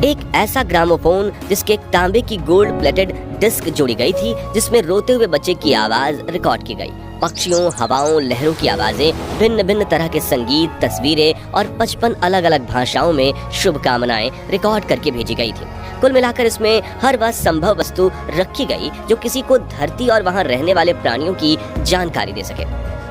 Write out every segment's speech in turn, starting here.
एक ऐसा ग्रामोफोन जिसके एक तांबे की गोल्ड प्लेटेड डिस्क जोड़ी गई थी, जिसमें रोते हुए बच्चे की आवाज रिकॉर्ड की गई। पक्षियों, हवाओं, लहरों की आवाजें, भिन्न भिन्न तरह के संगीत, तस्वीरें और 55 अलग अलग भाषाओं में शुभकामनाएं रिकॉर्ड करके भेजी गई थी। कुल मिलाकर इसमें हर वह संभव वस्तु रखी गई जो किसी को धरती और वहां रहने वाले प्राणियों की जानकारी दे सके।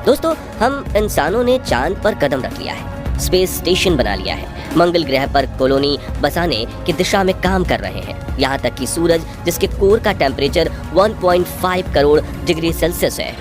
दोस्तों, हम इंसानों ने चांद पर कदम रख लिया है, स्पेस स्टेशन बना लिया है, मंगल ग्रह पर कॉलोनी बसाने की दिशा में काम कर रहे हैं। यहाँ तक कि सूरज, जिसके कोर का टेम्परेचर 1.5 करोड़ डिग्री सेल्सियस है,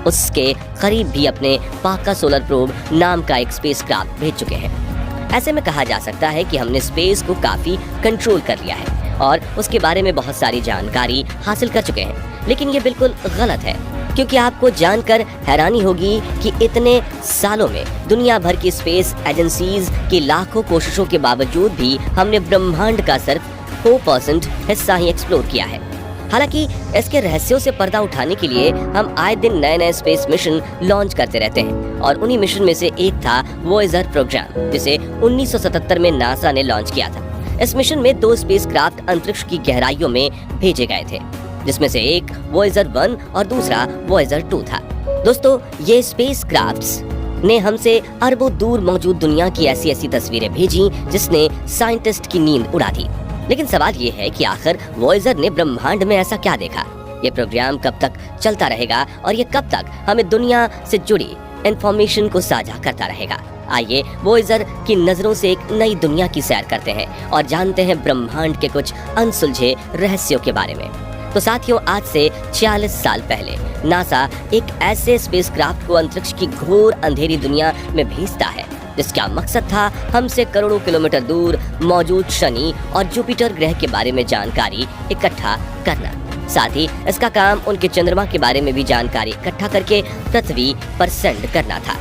उसके करीब भी अपने पाका सोलर प्रोब नाम का एक स्पेसक्राफ्ट भेज चुके हैं। ऐसे में कहा जा सकता है कि हमने स्पेस को काफी कंट्रोल कर लिया है और उसके बारे में बहुत सारी जानकारी हासिल कर चुके हैं। लेकिन ये बिल्कुल गलत है, क्योंकि आपको जानकर हैरानी होगी कि इतने सालों में दुनिया भर की स्पेस एजेंसीज की लाखों कोशिशों के बावजूद भी हमने ब्रह्मांड का सिर्फ 4% हिस्सा ही एक्सप्लोर किया है। हालांकि इसके रहस्यों से पर्दा उठाने के लिए हम आए दिन नए नए स्पेस मिशन लॉन्च करते रहते हैं और उन्हीं मिशन में से एक था वॉयेजर प्रोग्राम, जिसे 1977 में नासा ने लॉन्च किया था। इस मिशन में 2 स्पेसक्राफ्ट अंतरिक्ष की गहराइयों में भेजे गए थे, जिसमें से एक वॉयेजर 1 और दूसरा वॉयेजर 2 था। दोस्तों, ये स्पेसक्राफ्ट्स ने हमसे अरबों दूर मौजूद दुनिया की ऐसी ऐसी तस्वीरें भेजी जिसने साइंटिस्ट की नींद उड़ा दी। लेकिन सवाल ये है कि आखिर वॉयेजर ने ब्रह्मांड में ऐसा क्या देखा? ये प्रोग्राम कब तक चलता रहेगा और ये कब तक हमें दुनिया से जुड़ी इंफॉर्मेशन को साझा करता रहेगा? आइए वॉयेजर की नजरों से एक नई दुनिया की सैर करते हैं और जानते हैं ब्रह्मांड के कुछ अनसुलझे रहस्यों के बारे में। तो साथियों, आज से 46 साल पहले नासा एक ऐसे स्पेसक्राफ्ट को अंतरिक्ष की घोर अंधेरी दुनिया में भेजता है जिसका मकसद था हमसे करोड़ों किलोमीटर दूर मौजूद शनि और जुपिटर ग्रह के बारे में जानकारी इकट्ठा करना। साथ ही इसका काम उनके चंद्रमा के बारे में भी जानकारी इकट्ठा करके पृथ्वी पर सेंड करना था।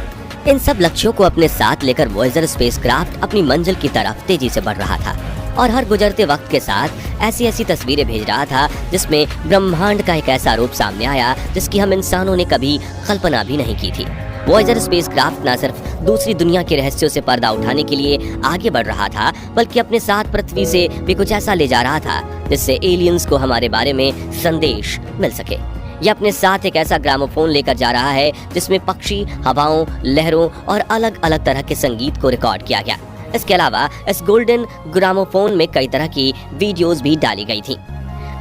इन सब लक्ष्यों को अपने साथ लेकर वॉयेजर स्पेसक्राफ्ट अपनी मंजिल की तरफ तेजी से बढ़ रहा था और हर गुजरते वक्त के साथ ऐसी ऐसी तस्वीरें भेज रहा था जिसमें ब्रह्मांड का एक ऐसा रूप सामने आया जिसकी हम इंसानों ने कभी कल्पना भी नहीं की थी। वॉयेजर स्पेसक्राफ्ट न सिर्फ दूसरी दुनिया के रहस्यों से पर्दा उठाने के लिए आगे बढ़ रहा था, बल्कि अपने साथ पृथ्वी से भी कुछ ऐसा ले जा रहा था जिससे एलियंस को हमारे बारे में संदेश मिल सके। यह अपने साथ एक ऐसा ग्रामोफोन लेकर जा रहा है जिसमें पक्षी, हवाओं, लहरों और अलग अलग तरह के संगीत को रिकॉर्ड किया गया। इसके अलावा इस गोल्डन ग्रामोफोन में कई तरह की वीडियोस भी डाली गई थी।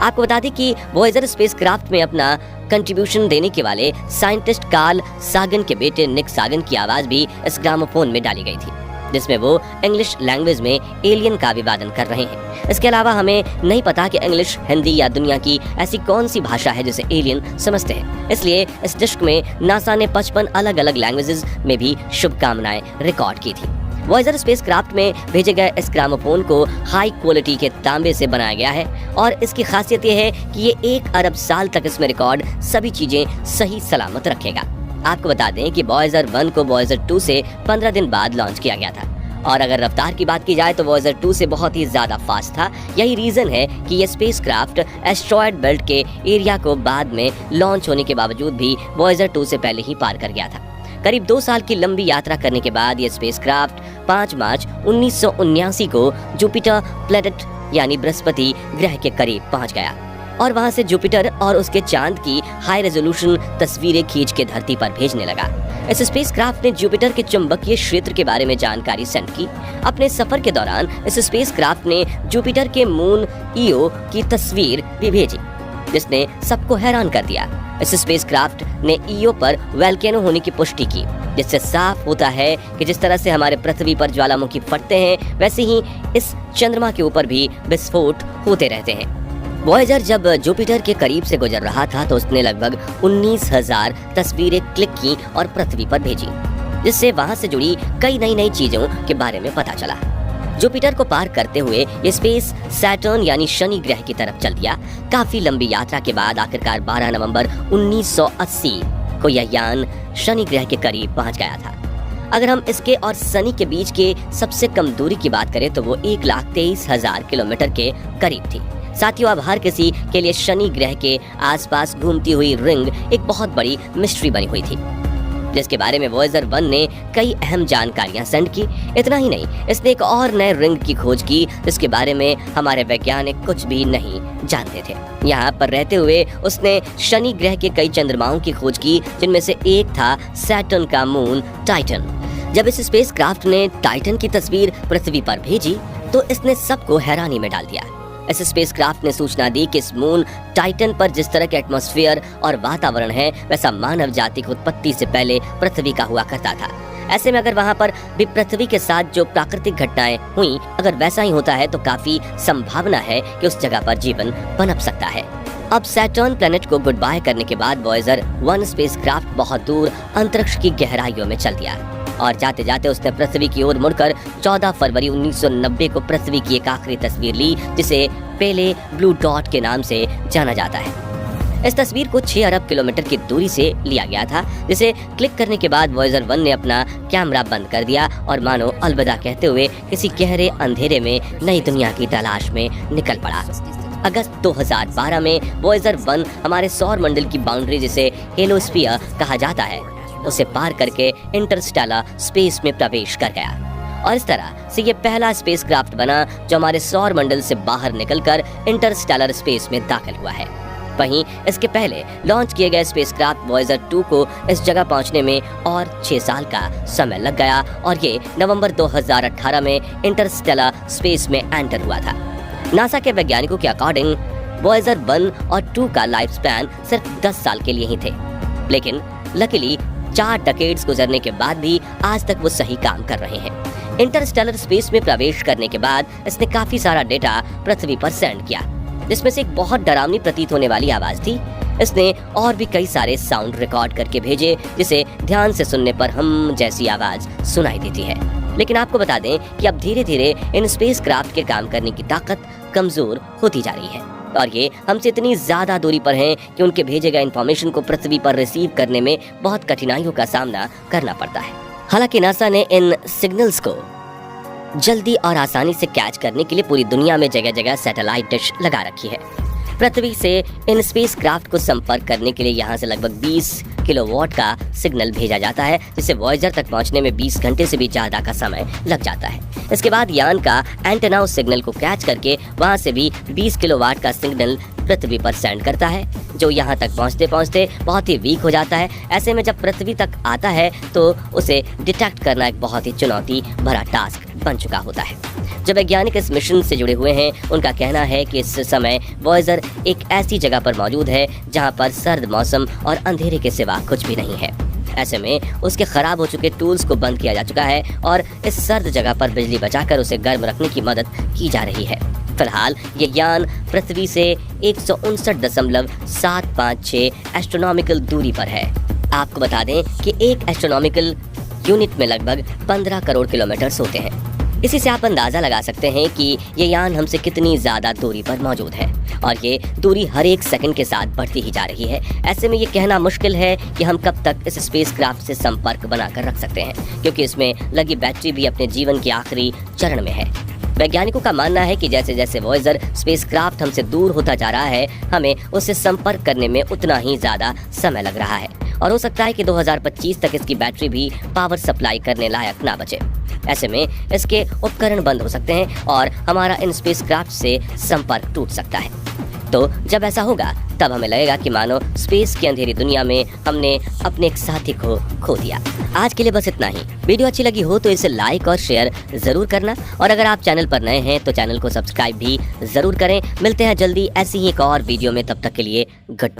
आपको बता दें कि वॉयेजर स्पेसक्राफ्ट में अपना कंट्रीब्यूशन देने के वाले साइंटिस्ट कार्ल सागन के बेटे निक सागन की आवाज भी इस ग्रामोफोन में डाली गई थी, जिसमें वो इंग्लिश लैंग्वेज में एलियन का अभिवादन कर रहे हैं। इसके अलावा हमें नहीं पता कि इंग्लिश, हिंदी या दुनिया की ऐसी कौन सी भाषा है जिसे एलियन समझते हैं। इसलिए इस डिस्क में नासा ने 55 अलग अलग लैंग्वेजेस में भी शुभकामनाएं रिकॉर्ड की थी। वॉयेजर स्पेसक्राफ्ट में भेजे गए इस ग्रामोफोन को हाई क्वालिटी के तांबे से बनाया गया है और इसकी खासियत यह है कि ये 1 अरब साल तक इसमें रिकॉर्ड सभी चीजें सही सलामत रखेगा। आपको बता दें कि वॉयेजर 1 को वॉयेजर 2 से 15 दिन बाद लॉन्च किया गया था और अगर रफ्तार की बात की जाए तो वॉयेजर 2 से बहुत ही ज्यादा फास्ट था। यही रीजन है कि ये स्पेसक्राफ्ट एस्ट्रॉयड बेल्ट के एरिया को बाद में लॉन्च होने के बावजूद भी वॉयेजर 2 से पहले ही पार कर गया था। करीब 2 साल की लंबी यात्रा करने के बाद ये स्पेसक्राफ्ट 5 मार्च 1979 को जुपिटर प्लेनेट यानी बृहस्पति ग्रह के करीब पहुंच गया और वहां से जुपिटर और उसके चांद की हाई रेजोल्यूशन तस्वीरें खींच के धरती पर भेजने लगा। इस स्पेसक्राफ्ट ने जुपिटर के चुंबकीय क्षेत्र के बारे में जानकारी सेंड की। अपने सफर के दौरान इस स्पेसक्राफ्ट ने जुपिटर के मून ईओ की तस्वीर भी भेजी, जिसने सबको हैरान कर दिया। इस स्पेसक्राफ्ट ने ईओ पर वोल्केनो होने की पुष्टि की, जिससे साफ होता है कि जिस तरह से हमारे पृथ्वी पर ज्वालामुखी फटते हैं, वैसे ही इस चंद्रमा के ऊपर भी विस्फोट होते रहते हैं। वॉयेजर जब जुपिटर के करीब से गुजर रहा था तो उसने लगभग 19,000 तस्वीरें क्लिक की और पृथ्वी पर भेजी, जिससे वहां से जुड़ी कई नई चीजों के बारे में पता चला। जुपिटर को पार करते हुए ये स्पेस सैटर्न यानी शनि ग्रह की तरफ चल दिया। काफी लंबी यात्रा के बाद आखिरकार 12 नवंबर 1980 को यह यान शनि ग्रह के करीब पहुंच गया था। अगर हम इसके और शनि के बीच के सबसे कम दूरी की बात करें तो वो 1,23,000 किलोमीटर के करीब थी। साथियों, अब हर किसी के लिए शनि ग्रह के आसपास घूमती हुई रिंग एक बहुत बड़ी मिस्ट्री बनी हुई थी। जिसके बारे में वॉयेजर 1 ने कई अहम जानकारियां सेंड की। इतना ही नहीं, इसने एक और नए रिंग की खोज की जिसके बारे में हमारे वैज्ञानिक कुछ भी नहीं जानते थे। यहाँ पर रहते हुए उसने शनि ग्रह के कई चंद्रमाओं की खोज की, जिनमें से एक था सैटर्न का मून टाइटन। जब इस स्पेसक्राफ्ट ने टाइटन की तस्वीर पृथ्वी पर भेजी तो इसने सबको हैरानी में डाल दिया। इस स्पेसक्राफ्ट ने सूचना दी कि इस मून टाइटन पर जिस तरह के एटमॉस्फेयर और वातावरण है, वैसा मानव जाति की उत्पत्ति से पहले पृथ्वी का हुआ करता था। ऐसे में अगर वहाँ पर भी पृथ्वी के साथ जो प्राकृतिक घटनाएं हुई, अगर वैसा ही होता है तो काफी संभावना है कि उस जगह पर जीवन पनप सकता है। अब सैटर्न प्लेनेट को गुड बाय करने के बाद वॉयेजर 1 स्पेसक्राफ्ट बहुत दूर अंतरिक्ष की गहराइयों में चल दिया और जाते जाते उसने पृथ्वी की ओर मुड़कर 14 फरवरी 1990 को पृथ्वी की एक आखिरी तस्वीर ली, जिसे पेले ब्लू डॉट के नाम से जाना जाता है। इस तस्वीर को 6 अरब किलोमीटर की दूरी से लिया गया था, जिसे क्लिक करने के बाद वॉयेजर 1 ने अपना कैमरा बंद कर दिया और मानो अलविदा कहते हुए किसी गहरे अंधेरे में नई दुनिया की तलाश में निकल पड़ा। अगस्त 2012 में वॉयेजर 1 हमारे सौर मंडल की बाउंड्री, जिसे हेलोस्फीयर कहा जाता है, उसे पार करके इंटरस्टेलर स्पेस में प्रवेश कर गया और इस तरह से ये पहला स्पेसक्राफ्ट बना जो हमारे सौर मंडल से बाहर निकलकर इंटरस्टेलर स्पेस में दाखिल हुआ है। वहीं इसके पहले लॉन्च किए गए स्पेसक्राफ्ट वॉयेजर 2 को इस जगह पहुंचने में और 6 साल का समय लग गया और ये नवंबर 2018 में इंटरस्टेलर स्पेस में एंटर हुआ था। नासा के वैज्ञानिकों के अकॉर्डिंग वॉयेजर 1 और 2 का लाइफ स्पैन सिर्फ 10 साल के लिए ही थे, लेकिन लकीली 4 डेकेड्स गुजरने के बाद भी आज तक वो सही काम कर रहे हैं। इंटरस्टेलर स्पेस में प्रवेश करने के बाद इसने काफी सारा डेटा पृथ्वी पर सेंड किया, जिसमें से एक बहुत डरावनी प्रतीत होने वाली आवाज थी। इसने और भी कई सारे साउंड रिकॉर्ड करके भेजे, जिसे ध्यान से सुनने पर हम जैसी आवाज सुनाई देती है। लेकिन आपको बता दें कि अब धीरे धीरे इन स्पेसक्राफ्ट के काम करने की ताकत कमजोर होती जा रही है और ये हमसे इतनी ज्यादा दूरी पर हैं कि उनके भेजे गए इंफॉर्मेशन को पृथ्वी पर रिसीव करने में बहुत कठिनाइयों का सामना करना पड़ता है। हालांकि नासा ने इन सिग्नल्स को जल्दी और आसानी से कैच करने के लिए पूरी दुनिया में जगह जगह सैटेलाइट डिश लगा रखी है। पृथ्वी से इन स्पेसक्राफ्ट को संपर्क करने के लिए यहाँ से लगभग 20 किलोवाट का सिग्नल भेजा जाता है, जिसे वॉयेजर तक पहुँचने में 20 घंटे से भी ज़्यादा का समय लग जाता है। इसके बाद यान का एंटेना उस सिग्नल को कैच करके वहाँ से भी 20 किलोवाट का सिग्नल पृथ्वी पर सेंड करता है, जो यहाँ तक पहुँचते पहुँचते बहुत ही वीक हो जाता है। ऐसे में जब पृथ्वी तक आता है तो उसे डिटेक्ट करना एक बहुत ही चुनौती भरा टास्क बन चुका होता है। जो वैज्ञानिक इस मिशन से जुड़े हुए हैं, उनका कहना है कि इस समय वॉयेजर एक ऐसी जगह पर मौजूद है जहां पर सर्द मौसम और अंधेरे के सिवा कुछ भी नहीं है। ऐसे में उसके खराब हो चुके टूल्स को बंद किया जा चुका है और इस सर्द जगह पर बिजली बचाकर उसे गर्म रखने की मदद की जा रही है। फिलहाल ये यान पृथ्वी से 159.756 एस्ट्रोनॉमिकल दूरी पर है। आपको बता दें कि एक एस्ट्रोनॉमिकल यूनिट में लगभग 15 करोड़ किलोमीटर होते हैं। इसी से आप अंदाजा लगा सकते हैं कि ये यान हमसे कितनी ज्यादा दूरी पर मौजूद है और ये दूरी हर एक सेकंड के साथ बढ़ती ही जा रही है। ऐसे में ये कहना मुश्किल है कि हम कब तक इस स्पेसक्राफ्ट से संपर्क बनाकर रख सकते हैं, क्योंकि इसमें लगी बैटरी भी अपने जीवन के आखिरी चरण में है। वैज्ञानिकों का मानना है कि जैसे जैसे वॉयेजर स्पेसक्राफ्ट हमसे दूर होता जा रहा है, हमें उससे संपर्क करने में उतना ही ज्यादा समय लग रहा है और हो सकता है कि 2025 तक इसकी बैटरी भी पावर सप्लाई करने लायक ना बचे। ऐसे में इसके उपकरण बंद हो सकते हैं और हमारा इन स्पेसक्राफ्ट से संपर्क टूट सकता है। तो जब ऐसा होगा तब हमें लगेगा कि मानो स्पेस की अंधेरी दुनिया में हमने अपने एक साथी को खो दिया। आज के लिए बस इतना ही। वीडियो अच्छी लगी हो तो इसे लाइक और शेयर जरूर करना और अगर आप चैनल पर नए हैं तो चैनल को सब्सक्राइब भी जरूर करें। मिलते हैं जल्दी ऐसी ही एक और वीडियो में, तब तक के लिए गुड।